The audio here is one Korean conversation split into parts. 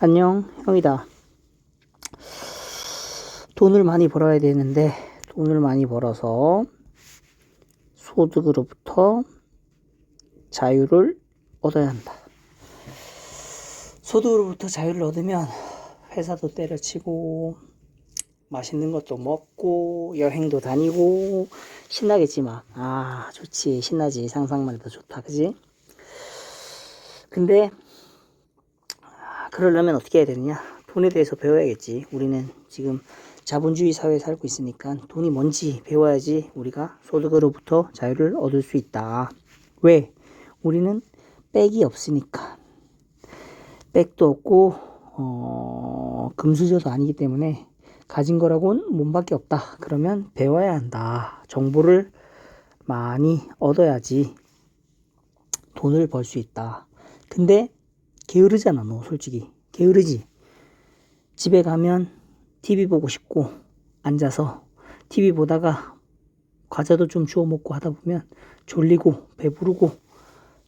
안녕, 형이다. 돈을 많이 벌어야 되는데, 돈을 많이 벌어서 소득으로부터 자유를 얻어야 한다. 소득으로부터 자유를 얻으면 회사도 때려치고, 맛있는 것도 먹고, 여행도 다니고, 신나겠지, 막. 아, 좋지, 신나지. 상상만 해도 좋다, 그지? 근데, 그러려면 어떻게 해야 되느냐? 돈에 대해서 배워야겠지. 우리는 지금 자본주의 사회에 살고 있으니까 돈이 뭔지 배워야지 우리가 소득으로부터 자유를 얻을 수 있다. 왜? 우리는 백이 없으니까. 백도 없고 금수저도 아니기 때문에 가진 거라고는 몸밖에 없다. 그러면 배워야 한다. 정보를 많이 얻어야지 돈을 벌 수 있다. 근데 게으르잖아, 너 솔직히. 게으르지? 집에 가면 TV 보고 싶고 앉아서 TV 보다가 과자도 좀 주워 먹고 하다 보면 졸리고 배부르고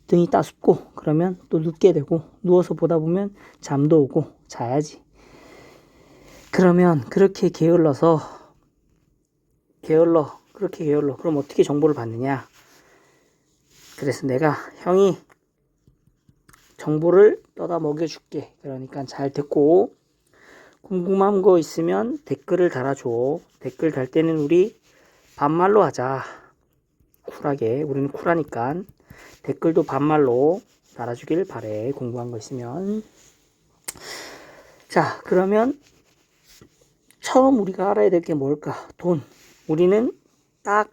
등이 따숩고 그러면 또 눕게 되고 누워서 보다 보면 잠도 오고 자야지. 그러면 그렇게 그렇게 게을러. 그럼 어떻게 정보를 받느냐? 그래서 내가 형이 정보를 떠다 먹여줄게. 그러니까 잘 듣고 궁금한 거 있으면 댓글을 달아줘. 댓글 달 때는 우리 반말로 하자. 쿨하게. 우리는 쿨하니까 댓글도 반말로 달아주길 바래. 궁금한 거 있으면. 자, 그러면 처음 우리가 알아야 될 게 뭘까? 돈. 우리는 딱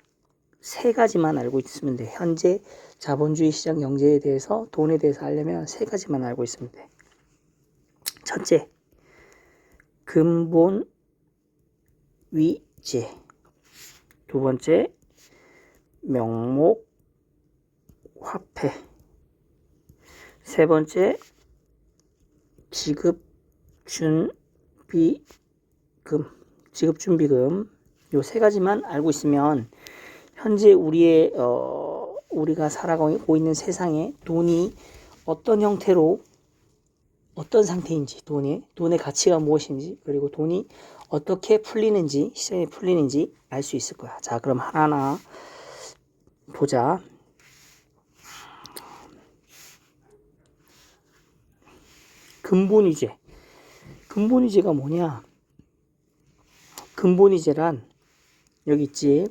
세 가지만 알고 있으면 돼. 현재 자본주의 시장 경제에 대해서, 돈에 대해서 알려면 세 가지만 알고 있으면 돼. 첫째, 근본 위제. 두 번째, 명목 화폐. 세 번째, 지급준비금. 지급준비금. 요 세 가지만 알고 있으면 현재 우리가 살아가고 있는 세상에 돈이 어떤 형태로 어떤 상태인지, 돈의 가치가 무엇인지, 그리고 돈이 어떻게 풀리는지, 시장에 풀리는지 알 수 있을 거야. 자, 그럼 하나하나 보자. 근본위제. 근본위제가 뭐냐? 근본위제란 여기 있지.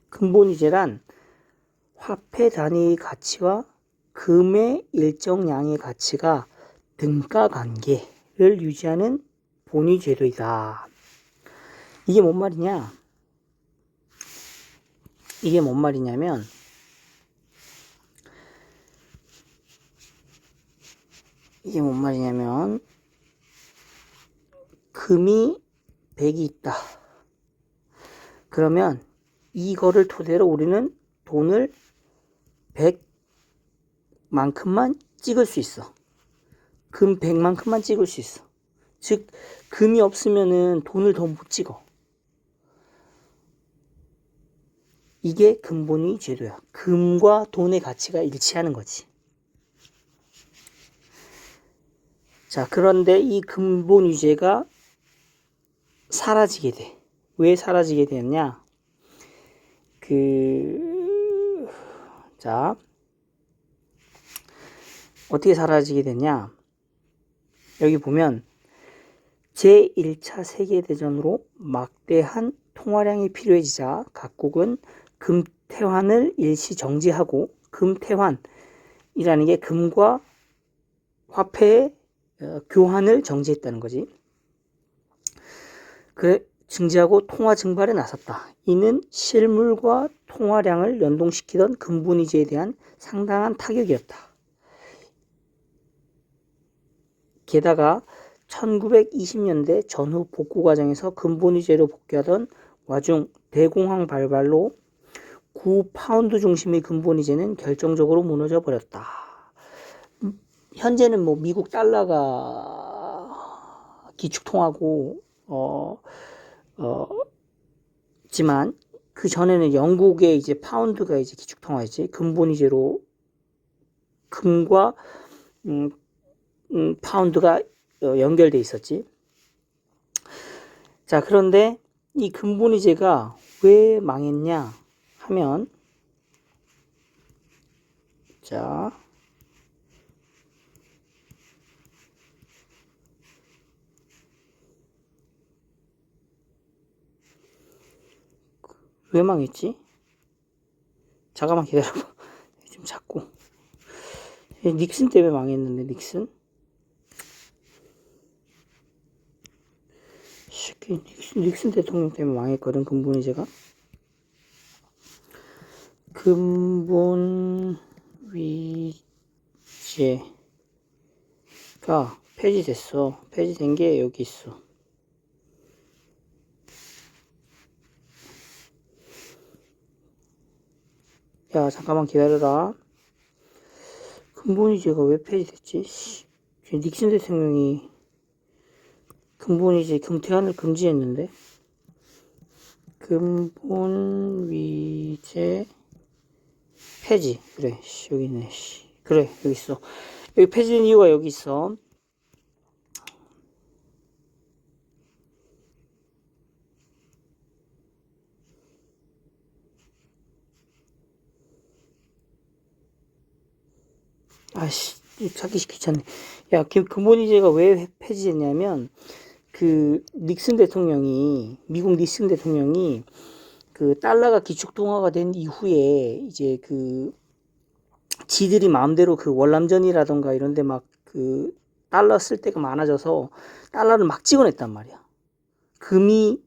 근본위제란 화폐 단위 가치와 금의 일정량의 가치가 등가 관계를 유지하는 본위 제도이다. 이게 뭔 말이냐? 이게 뭔 말이냐면 금이 100이 있다. 그러면 이거를 토대로 우리는 돈을 100만큼만 찍을 수 있어. 금 100만큼만 찍을 수 있어. 즉 금이 없으면은 돈을 더 못 찍어. 이게 근본위 제도야. 금과 돈의 가치가 일치하는 거지. 자, 그런데 이 근본위제가 사라지게 돼. 왜 사라지게 되었냐? 자, 어떻게 사라지게 되냐? 여기 보면 제1차 세계대전으로 막대한 통화량이 필요해지자 각국은 금태환을 일시 정지하고, 금태환이라는 게 금과 화폐의 교환을 정지했다는 거지. 그래 증지하고 통화 증발에 나섰다. 이는 실물과 통화량을 연동시키던 근본위제에 대한 상당한 타격이었다. 게다가 1920년대 전후 복구 과정에서 근본위제로 복귀하던 와중 대공황 발발로 9파운드 중심의 근본위제는 결정적으로 무너져 버렸다. 현재는 뭐 미국 달러가 기축통화고 지만 그 전에는 영국의 이제 파운드가 이제 기축통화였지. 근본위제로 금과 파운드가 연결돼 있었지. 자, 그런데 이 근본위제가 왜 망했냐 하면, 자, 왜 망했지? 잠깐만 기다려봐. 좀 찾고. 닉슨 때문에 망했는데, 닉슨? 닉슨 대통령 때문에 망했거든, 근본위제가. 근본위제가 폐지됐어. 폐지된 게 여기 있어. 야, 잠깐만 기다려라. 근본위제가 왜 폐지됐지? 닉슨 대통령이 근본위제 금태환을 금지했는데. 근본위제 폐지. 그래, 여기 있네. 그래, 여기 있어. 여기 폐지된 이유가 여기 있어. 아씨, 찾기 귀찮네. 야, 근본위제가 왜 폐지됐냐면, 닉슨 대통령이, 미국 닉슨 대통령이, 달러가 기축통화가 된 이후에, 이제 지들이 마음대로 월남전이라던가 이런데 달러 쓸 때가 많아져서, 달러를 막 찍어냈단 말이야. 금이,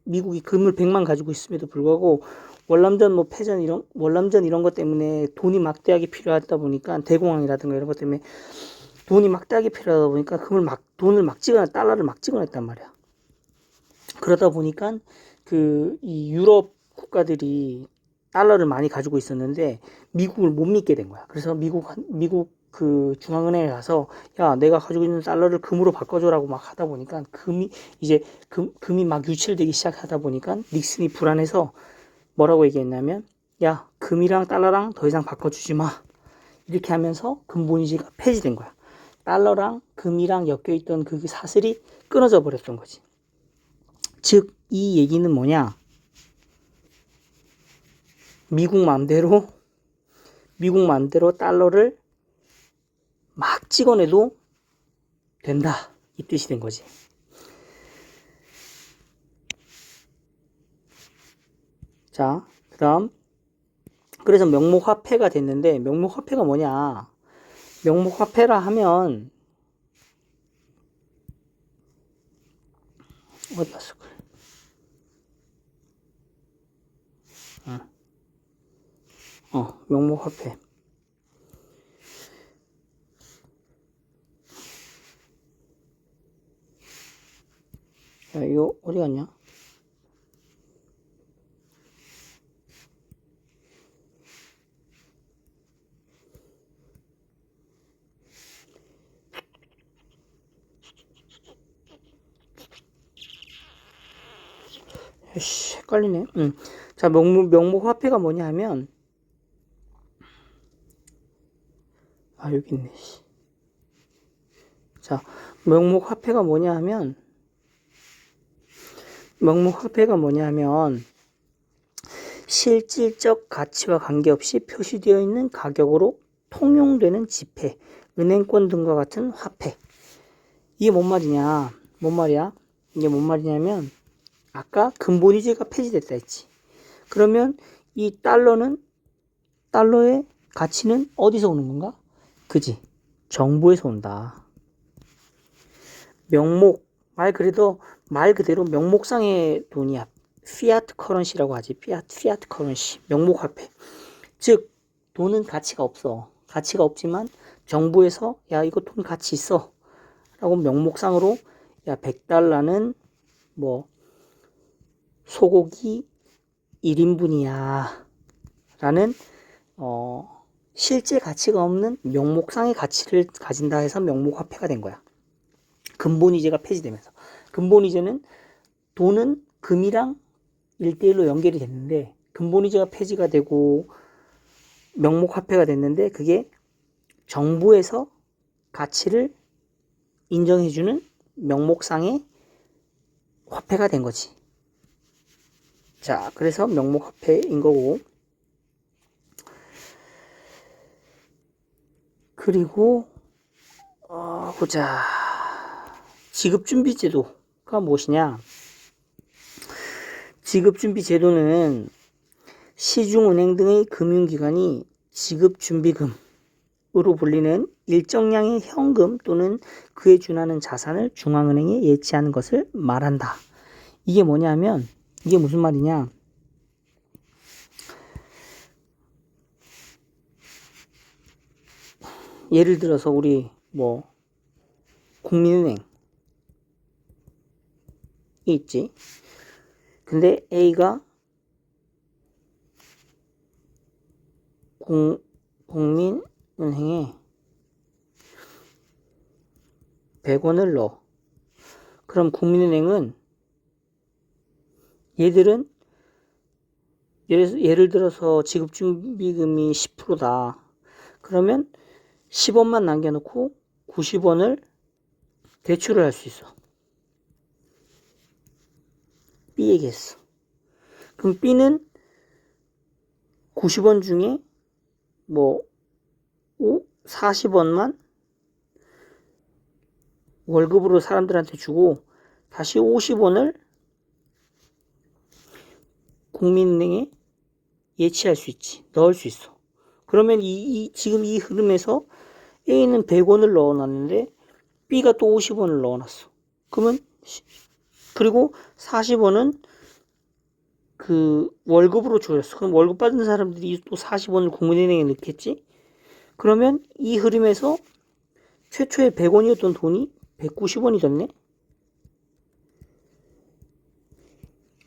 미국이 금을 100만 가지고 있음에도 불구하고, 월남전 월남전 이런 것 때문에 돈이 막대하게 필요하다 보니까, 대공황이라든가 이런 것 때문에 돈이 막대하게 필요하다 보니까 돈을 막 달러를 막 찍어냈단 말이야. 그러다 보니까 이 유럽 국가들이 달러를 많이 가지고 있었는데 미국을 못 믿게 된 거야. 그래서 미국 중앙은행에 가서 야, 내가 가지고 있는 달러를 금으로 바꿔줘라고 막 하다 보니까 금이 막 유출되기 시작하다 보니까 닉슨이 불안해서 뭐라고 얘기했냐면 야, 금이랑 달러랑 더 이상 바꿔주지 마. 이렇게 하면서 근본위제가 폐지된 거야. 달러랑 금이랑 엮여있던 그 사슬이 끊어져 버렸던 거지. 즉, 이 얘기는 뭐냐? 미국 맘대로 달러를 막 찍어내도 된다. 이 뜻이 된 거지. 자, 그 다음. 그래서 명목화폐가 됐는데, 명목화폐가 뭐냐? 명목화폐라 하면, 어디 갔어? 명목화폐. 야, 이거 어디 갔냐? 헷갈리네. 자, 명목화폐가 뭐냐 하면, 여기 있네. 자, 명목화폐가 뭐냐 하면, 실질적 가치와 관계없이 표시되어 있는 가격으로 통용되는 지폐, 은행권 등과 같은 화폐. 이게 뭔 말이냐? 이게 뭔 말이냐면, 아까 근본위제가 폐지됐다 했지. 그러면 이 달러의 가치는 어디서 오는 건가? 그지? 정부에서 온다. 말 그대로 명목상의 돈이야. 피아트 커런시라고 하지. 피아트 커런시. 명목화폐. 즉, 돈은 가치가 없어. 가치가 없지만 정부에서 야, 이거 돈 가치 있어. 라고 명목상으로 야, 100달러는 소고기 1인분이야. 라는 실제 가치가 없는 명목상의 가치를 가진다 해서 명목화폐가 된 거야. 근본위제가 폐지되면서. 근본위제는 돈은 금이랑 1대1로 연결이 됐는데 근본이자가 폐지가 되고 명목화폐가 됐는데 그게 정부에서 가치를 인정해주는 명목상의 화폐가 된 거지. 자, 그래서 명목화폐인 거고, 그리고 보자. 지급준비제도가 무엇이냐? 지급준비제도는 시중은행 등의 금융기관이 지급준비금으로 불리는 일정량의 현금 또는 그에 준하는 자산을 중앙은행에 예치하는 것을 말한다. 이게 뭐냐면, 이게 무슨 말이냐? 예를 들어서 우리 국민은행이 있지. 근데 A가 국민은행에 100원을 넣어. 그럼 국민은행은 얘들은 예를 들어서 지급준비금이 10%다. 그러면 10원만 남겨놓고 90원을 대출을 할 수 있어. B에게 했어. 그럼 B는 90원 중에 40원만 월급으로 사람들한테 주고 다시 50원을 국민은행에 예치할 수 있지. 넣을 수 있어. 그러면 지금 이 흐름에서 A는 100원을 넣어놨는데 B가 또 50원을 넣어놨어. 그러면 그리고 40원은 그 월급으로 줘였어. 그럼 월급 받은 사람들이 또 40원을 국민은행에 넣겠지. 그러면 이 흐름에서 최초에 100원이었던 돈이 190원이 됐네.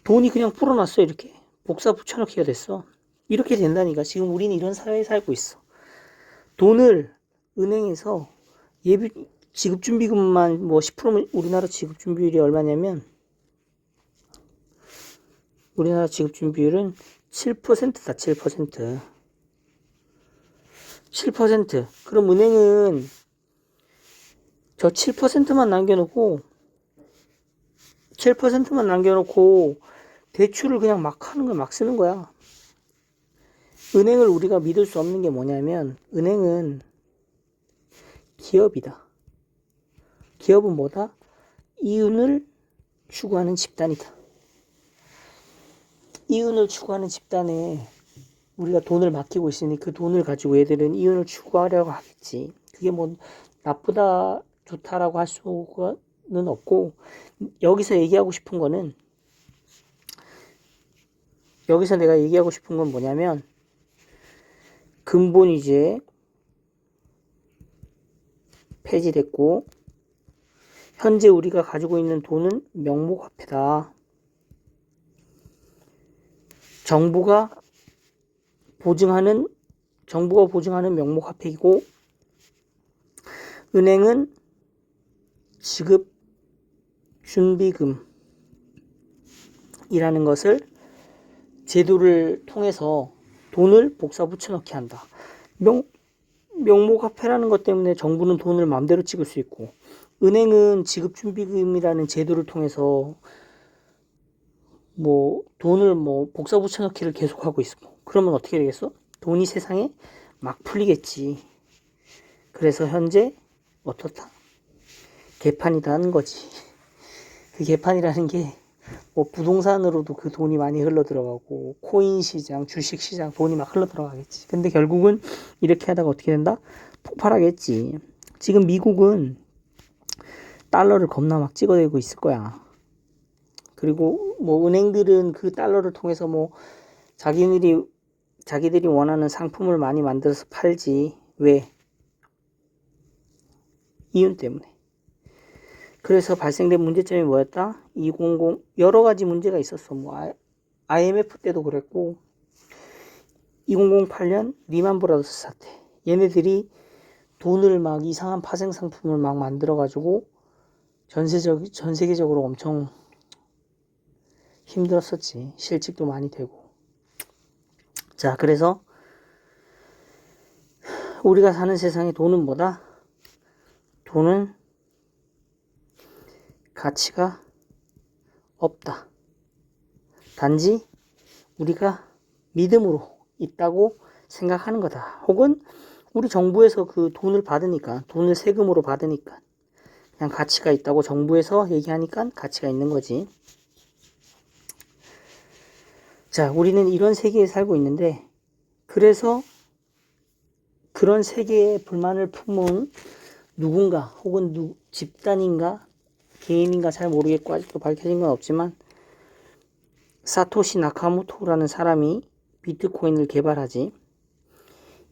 돈이 그냥 불어났어. 이렇게 복사 붙여넣기가 됐어. 이렇게 된다니까. 지금 우리는 이런 사회에 살고 있어. 돈을 은행에서 지급준비금만 10%면 우리나라 지급준비율이 얼마냐면 우리나라 지급준비율은 7%다. 7%. 7%. 그럼 은행은 저 7%만 남겨놓고 7%만 남겨놓고 대출을 그냥 막 하는 거야. 막 쓰는 거야. 은행을 우리가 믿을 수 없는 게 뭐냐면 은행은 기업이다. 기업은 뭐다? 이윤을 추구하는 집단이다. 이윤을 추구하는 집단에 우리가 돈을 맡기고 있으니 그 돈을 가지고 얘들은 이윤을 추구하려고 하겠지. 그게 나쁘다 좋다라고 할 수는 없고, 여기서 얘기하고 싶은 거는 여기서 내가 얘기하고 싶은 건 뭐냐면 근본 이제 폐지됐고 현재 우리가 가지고 있는 돈은 명목화폐다. 정부가 보증하는 명목화폐이고 은행은 지급준비금이라는 것을 제도를 통해서 돈을 복사 붙여넣기 한다. 명목화폐라는 것 때문에 정부는 돈을 마음대로 찍을 수 있고 은행은 지급준비금이라는 제도를 통해서 돈을 복사 붙여넣기를 계속하고 있어. 그러면 어떻게 되겠어? 돈이 세상에 막 풀리겠지. 그래서 현재 어떻다? 개판이라는 거지. 그 개판이라는 게 부동산으로도 그 돈이 많이 흘러 들어가고 코인 시장, 주식 시장 돈이 막 흘러 들어가겠지. 근데 결국은 이렇게 하다가 어떻게 된다? 폭발하겠지. 지금 미국은 달러를 겁나 막 찍어내고 있을 거야. 그리고 은행들은 그 달러를 통해서 자기들이 원하는 상품을 많이 만들어서 팔지. 왜? 이윤 때문에. 그래서 발생된 문제점이 뭐였다? 2000 여러 가지 문제가 있었어. IMF 때도 그랬고 2008년 리만 브라더스 사태. 얘네들이 돈을 막 이상한 파생 상품을 막 만들어 가지고 전 세계적으로 엄청 힘들었었지. 실직도 많이 되고. 자, 그래서 우리가 사는 세상에 돈은 뭐다? 돈은 가치가 없다. 단지 우리가 믿음으로 있다고 생각하는 거다. 혹은 우리 정부에서 그 돈을 받으니까, 돈을 세금으로 받으니까 그냥 가치가 있다고 정부에서 얘기하니까 가치가 있는 거지. 자, 우리는 이런 세계에 살고 있는데, 그래서 그런 세계에 불만을 품은 누군가 혹은 집단인가 개인인가 잘 모르겠고 아직도 밝혀진 건 없지만 사토시 나카모토라는 사람이 비트코인을 개발하지.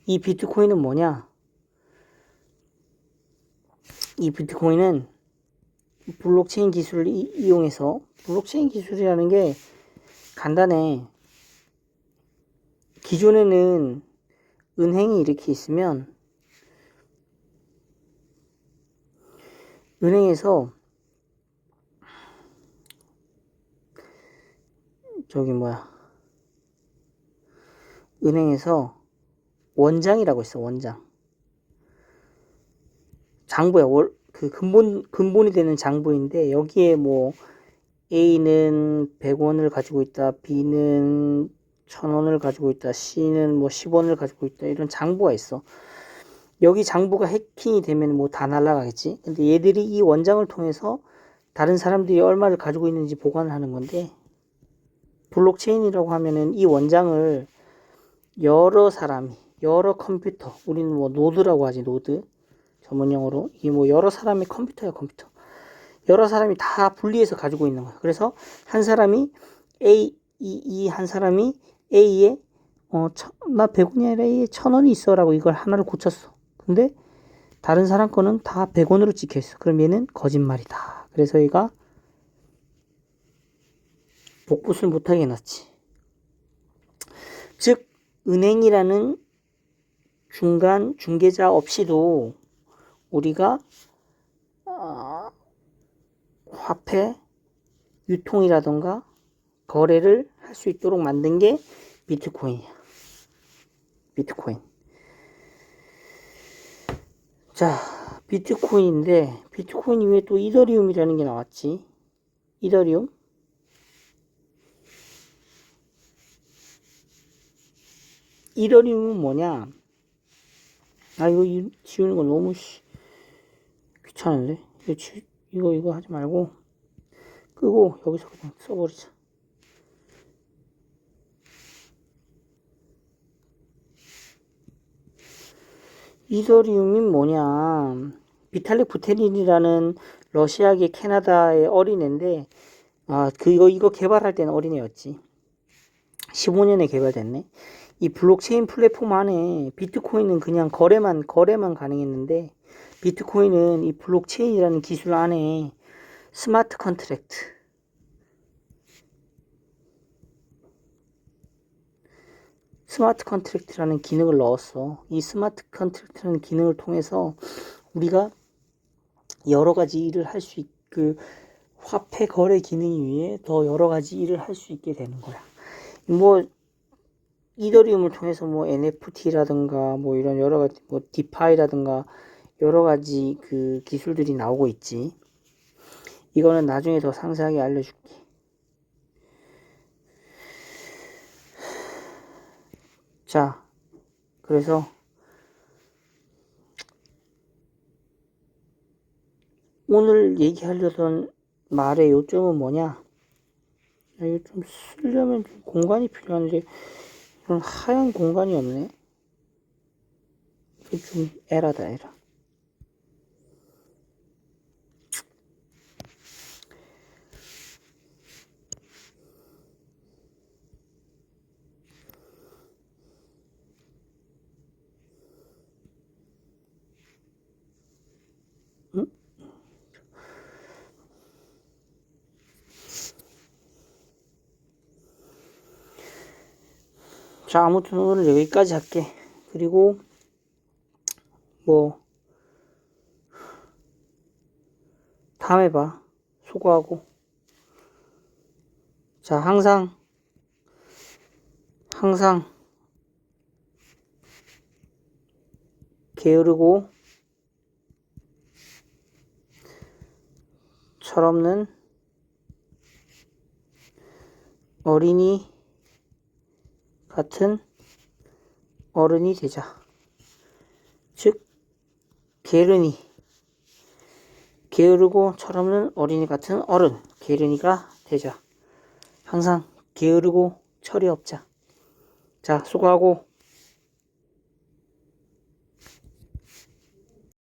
이 비트코인은 뭐냐? 이 비트코인은 블록체인 기술을 이용해서, 블록체인 기술이라는 게 간단해. 기존에는 은행이 이렇게 있으면 은행에서 은행에서 원장이라고 있어. 원장. 장부야. 그 근본이 되는 장부인데 여기에 뭐 A는 100원을 가지고 있다. B는 1000원을 가지고 있다. C는 뭐 10원을 가지고 있다. 이런 장부가 있어. 여기 장부가 해킹이 되면 뭐 다 날아가겠지. 근데 얘들이 이 원장을 통해서 다른 사람들이 얼마를 가지고 있는지 보관을 하는 건데, 블록체인이라고 하면은 이 원장을 여러 사람이, 여러 컴퓨터, 우리는 뭐 노드라고 하지, 노드. 전문용어로. 이게 뭐 여러 사람의 컴퓨터야, 컴퓨터. 여러 사람이 다 분리해서 가지고 있는 거야. 그래서 한 사람이 이 한 사람이 A에 나 100원이 아니라 A에 1000원이 있어 라고 이걸 하나를 고쳤어. 근데 다른 사람 거는 다 100원으로 찍혀 있어. 그럼 얘는 거짓말이다. 그래서 얘가 복붙을 못하게 해놨지. 즉 은행이라는 중개자 없이도 우리가 화폐 유통이라던가 거래를 할 수 있도록 만든 게 비트코인이야. 비트코인. 자, 비트코인인데 비트코인 이후에 또 이더리움이라는 게 나왔지. 이더리움. 이더리움은 뭐냐? 아, 이거 지우는 거 너무 귀찮은데? 이거 하지 말고 끄고 여기서 그냥 써버리자. 이더리움이 뭐냐? 비탈릭 부테린이라는 러시아계 캐나다의 어린애인데, 이거 개발할 때는 어린애였지. 15년에 개발됐네. 이 블록체인 플랫폼 안에 비트코인은 그냥 거래만 가능했는데, 비트코인은 이 블록체인이라는 기술 안에 스마트 컨트랙트라는 기능을 넣었어. 이 스마트 컨트랙트라는 기능을 통해서 우리가 여러 가지 일을 할 수 그 화폐 거래 기능 위에 더 여러 가지 일을 할 수 있게 되는 거야. 뭐 이더리움을 통해서 뭐 NFT라든가 뭐 이런 여러 가지 뭐 디파이라든가 여러 가지 그 기술들이 나오고 있지. 이거는 나중에 더 상세하게 알려줄게. 자, 그래서 오늘 얘기하려던 말의 요점은 뭐냐? 이거 좀 쓰려면 좀 공간이 필요한데 이런 하얀 공간이 없네. 이거 좀 에라다, 에라. 응? 자, 아무튼 오늘 여기까지 할게. 그리고 뭐 다음에 봐. 수고하고. 자, 항상 게으르고 철없는 어린이 같은 어른이 되자. 즉, 게으르고 철없는 어린이 같은 어른, 게으른이가 되자. 항상 게으르고 철이 없자. 자, 수고하고.